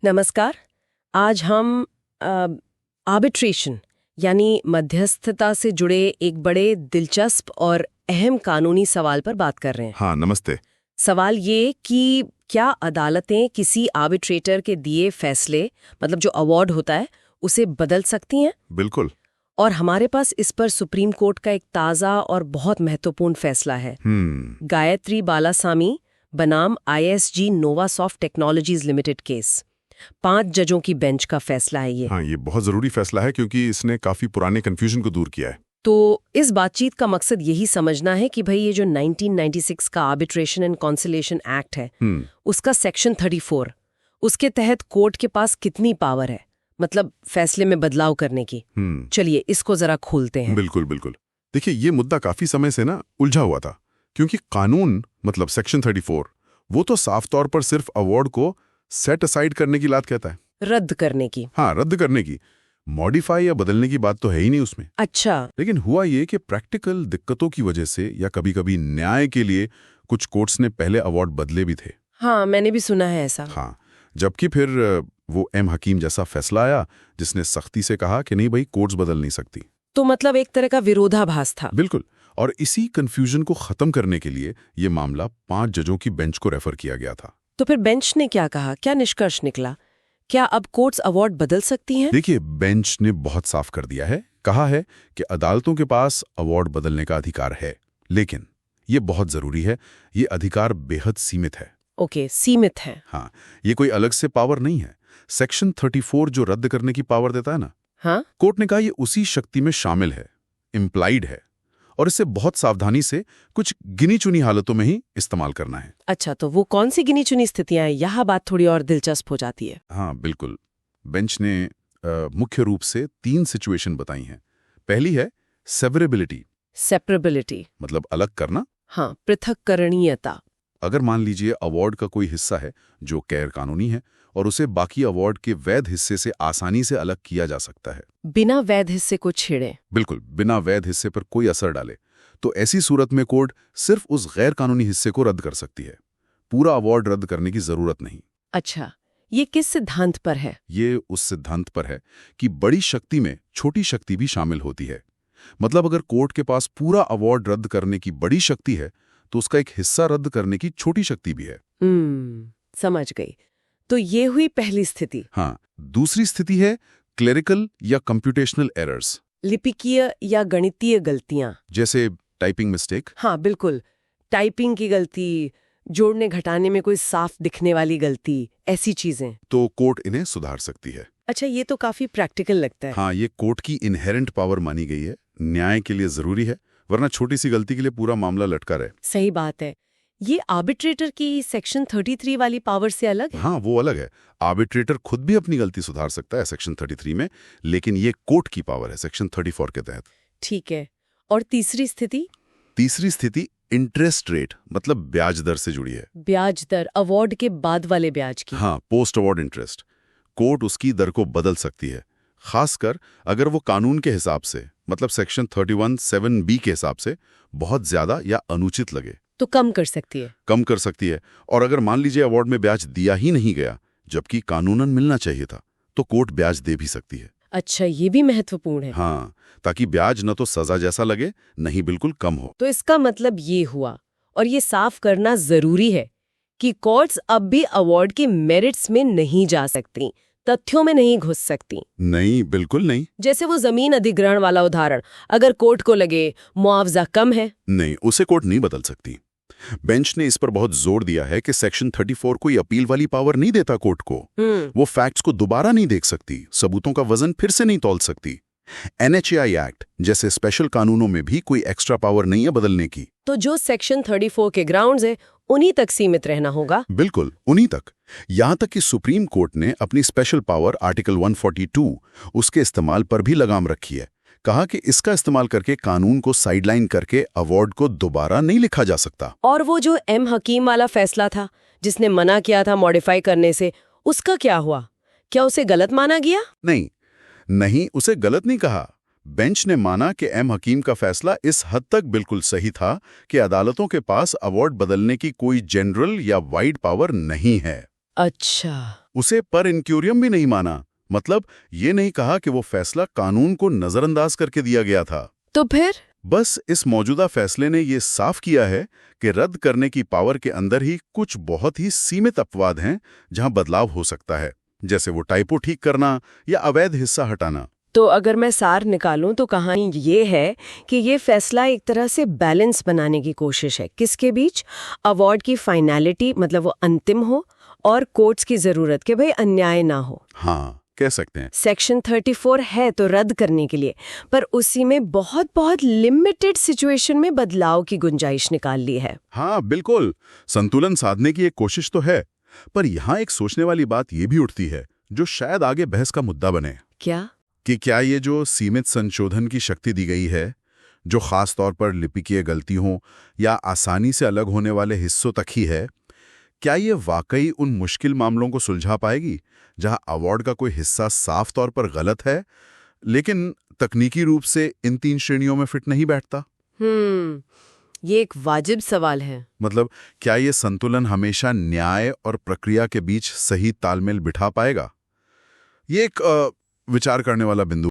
नमस्कार। आज हम आर्बिट्रेशन यानी मध्यस्थता से जुड़े एक बड़े दिलचस्प और अहम कानूनी सवाल पर बात कर रहे हैं। हाँ, नमस्ते। सवाल ये कि क्या अदालतें किसी आर्बिट्रेटर के दिए फैसले मतलब जो अवार्ड होता है उसे बदल सकती हैं? बिल्कुल। और हमारे पास इस पर सुप्रीम कोर्ट का एक ताज़ा और बहुत महत्वपूर्ण फैसला है। गायत्री बालासामी बनाम ISG नोवासॉफ्ट टेक्नोलॉजीज लिमिटेड केस। 5 जजों की बेंच का फैसला है ये। हाँ, ये बहुत जरूरी फैसला है क्योंकि इसने काफी पुराने कंफ्यूजन को दूर किया है। तो इस बातचीत का मकसद यही समझना है कि भाई ये जो 1996 का आर्बिट्रेशन एंड कॉन्सिलेशन एक्ट है उसका सेक्शन 34 उसके तहत कोर्ट के पास कितनी पावर है, मतलब फैसले में बदलाव करने की। चलिए इसको जरा खोलते हैं। बिल्कुल बिल्कुल। देखिए, ये मुद्दा काफी समय से ना उलझा हुआ था क्योंकि कानून मतलब सेक्शन 34 वो तो साफ तौर पर सिर्फ अवार्ड को सेट असाइड करने की बात कहता है, रद्द करने की। हाँ, रद्द करने की। मॉडिफाई या बदलने की बात तो है ही नहीं उसमें। अच्छा। लेकिन हुआ ये कि प्रैक्टिकल दिक्कतों की वजह से या कभी-कभी न्याय के लिए कुछ कोर्ट्स ने पहले अवार्ड बदले भी थे। हाँ, मैंने भी सुना है ऐसा। हाँ, जबकि फिर वो एम हकीम जैसा फैसला आया जिसने सख्ती से कहा कि नहीं भाई, कोर्ट्स बदल नहीं सकती। तो मतलब एक तरह का विरोधाभास था। बिल्कुल। और इसी कंफ्यूजन को खत्म करने के लिए ये मामला 5 जजों की बेंच को रेफर किया गया था। तो फिर बेंच ने क्या कहा, क्या निष्कर्ष निकला? क्या अब कोर्ट्स अवार्ड बदल सकती हैं? देखिए, बेंच ने बहुत साफ कर दिया है, कहा है कि अदालतों के पास अवार्ड बदलने का अधिकार है, लेकिन ये बहुत जरूरी है, ये अधिकार बेहद सीमित है। ओके, सीमित है। हाँ, ये कोई अलग से पावर नहीं है। सेक्शन 34 जो रद्द करने की पावर देता है ना, हाँ? कोर्ट ने कहा ये उसी शक्ति में शामिल है, इम्प्लाइड है, और इसे बहुत सावधानी से कुछ गिनी चुनी हालतों में ही इस्तेमाल करना है। अच्छा, तो वो कौन सी गिनी चुनी स्थितियां हैं? यहाँ बात थोड़ी और दिलचस्प हो जाती है। हाँ, बिल्कुल। बेंच ने मुख्य रूप से 3 सिचुएशन बताई हैं। पहली है सेवरेबिलिटी, सेपरेबिलिटी मतलब अलग करना। हाँ, पृथक्करणीयता। अगर मान लीजिए अवार्ड का कोई हिस्सा है जो गैर कानूनी है और उसे बाकी अवार्ड के वैध हिस्से से आसानी से अलग किया जा सकता है, बिना वैध हिस्से को छेड़े। बिल्कुल, बिना वैध हिस्से पर कोई असर डाले, तो ऐसी सूरत में कोर्ट सिर्फ उस गैर कानूनी हिस्से को रद्द कर सकती है। पूरा अवार्ड रद्द करने की जरूरत नहीं। अच्छा, ये किस सिद्धांत पर है? ये उस सिद्धांत पर है कि बड़ी शक्ति में छोटी शक्ति भी शामिल होती है। मतलब अगर कोर्ट के पास पूरा अवार्ड रद्द करने की बड़ी शक्ति है तो उसका एक हिस्सा रद्द करने की छोटी शक्ति भी है। समझ गई। तो ये हुई पहली स्थिति। हाँ, दूसरी स्थिति है क्लेरिकल या कंप्यूटेशनल एरर्स, लिपिकीय या गणितीय गलतियां। जैसे टाइपिंग मिस्टेक। हाँ बिल्कुल, टाइपिंग की गलती, जोड़ने घटाने में कोई साफ दिखने वाली गलती, ऐसी चीजें। तो कोर्ट इन्हें सुधार सकती है। अच्छा, ये तो काफी प्रैक्टिकल लगता है। हाँ, ये कोर्ट की इनहेरेंट पावर मानी गई है, न्याय के लिए जरूरी है, वरना छोटी सी गलती के लिए पूरा मामला लटका रहे। सही बात है। ये आर्बिट्रेटर की सेक्शन 33 वाली पावर से अलग है? हाँ, वो अलग है। आर्बिट्रेटर खुद भी अपनी गलती सुधार सकता है सेक्शन 33 में, लेकिन ये कोर्ट की पावर है सेक्शन 34 के तहत। ठीक है। और तीसरी स्थिति? तीसरी स्थिति इंटरेस्ट रेट मतलब ब्याज दर से जुड़ी है। ब्याज दर, अवार्ड के बाद वाले ब्याज की। हाँ, पोस्ट अवार्ड इंटरेस्ट। कोर्ट उसकी दर को बदल सकती है, खासकर अगर वो कानून के हिसाब से मतलब सेक्शन 31(7)(b) के हिसाब से बहुत ज्यादा या अनुचित लगे तो कम कर सकती है। कम कर सकती है। और अगर मान लीजिए अवार्ड में ब्याज दिया ही नहीं गया जबकि कानूनन मिलना चाहिए था, तो कोर्ट ब्याज दे भी सकती है। अच्छा, ये भी महत्वपूर्ण है। हाँ, ताकि ब्याज न तो सजा जैसा लगे, नहीं बिल्कुल कम हो। तो इसका मतलब ये हुआ, और ये साफ करना जरूरी है कि कोर्ट्स अब भी अवार्ड के मेरिट्स में नहीं जा सकती, तथ्यों में नहीं घुस सकती। नहीं, बिल्कुल नहीं। जैसे वो जमीन अधिग्रहण वाला उदाहरण, अगर कोर्ट को लगे मुआवजा कम है, नहीं, उसे कोर्ट नहीं बदल सकती। बेंच ने इस पर बहुत जोर दिया है कि सेक्शन 34 कोई अपील वाली पावर नहीं देता कोर्ट को। वो फैक्ट्स को दोबारा नहीं देख सकती, सबूतों का वजन फिर से नहीं तौल सकती। NHAI एक्ट जैसे स्पेशल कानूनों में भी कोई एक्स्ट्रा पावर नहीं है बदलने की। तो जो सेक्शन 34 के ग्राउंड्स है उन्हीं तक सीमित रहना होगा। बिल्कुल, उन्हीं तक। यहां तक कि सुप्रीम कोर्ट ने अपनी स्पेशल पावर आर्टिकल 142 उसके इस्तेमाल पर भी लगाम रखी है। कहा कि इसका इस्तेमाल करके कानून को साइडलाइन करके अवार्ड को दोबारा नहीं लिखा जा सकता। और वो जो एम हकीम वाला फैसला था जिसने मना किया था मॉडिफाई करने से, उसका क्या हुआ? क्या उसे गलत माना गया? नहीं, उसे गलत नहीं कहा। बेंच ने माना कि एम हकीम का फैसला इस हद तक बिल्कुल सही था कि अदालतों के पास अवार्ड बदलने की कोई जनरल या वाइड पावर नहीं है। अच्छा। उसे पर इंक्यूरियम भी नहीं माना, मतलब ये नहीं कहा कि वो फैसला कानून को नजरअंदाज करके दिया गया था। तो फिर बस इस मौजूदा फैसले ने ये साफ किया है कि रद्द करने की पावर के अंदर ही कुछ बहुत ही सीमित अपवाद हैं जहां बदलाव हो सकता है, जैसे वो टाइपो ठीक करना या अवैध हिस्सा हटाना। तो अगर मैं सार निकालूं तो कहानी ये है कि ये फैसला एक तरह से बैलेंस बनाने की कोशिश है। किसके बीच? अवार्ड की फाइनलिटी, मतलब वो अंतिम हो, और कोर्ट्स की जरूरत कि भाई अन्याय ना हो। हाँ, कह सकते हैं। सेक्शन 34 है तो रद्द करने के लिए, पर उसी में बहुत बहुत लिमिटेड सिचुएशन में बदलाव की गुंजाइश निकाल ली है। हाँ बिल्कुल, संतुलन साधने की एक कोशिश तो है, पर यहाँ एक सोचने वाली बात ये भी उठती है, जो शायद आगे बहस का मुद्दा बने। क्या? कि क्या ये जो सीमित संशोधन की शक्ति दी गई है, जो खास तौर पर लिपिकीय गलतियों या आसानी से अलग होने वाले हिस्सों तक ही है, क्या ये वाकई उन मुश्किल मामलों को सुलझा पाएगी जहां अवार्ड का कोई हिस्सा साफ तौर पर गलत है लेकिन तकनीकी रूप से इन 3 श्रेणियों में फिट नहीं बैठता? ये एक वाजिब सवाल है। मतलब क्या ये संतुलन हमेशा न्याय और प्रक्रिया के बीच सही तालमेल बिठा पाएगा? ये एक विचार करने वाला बिंदु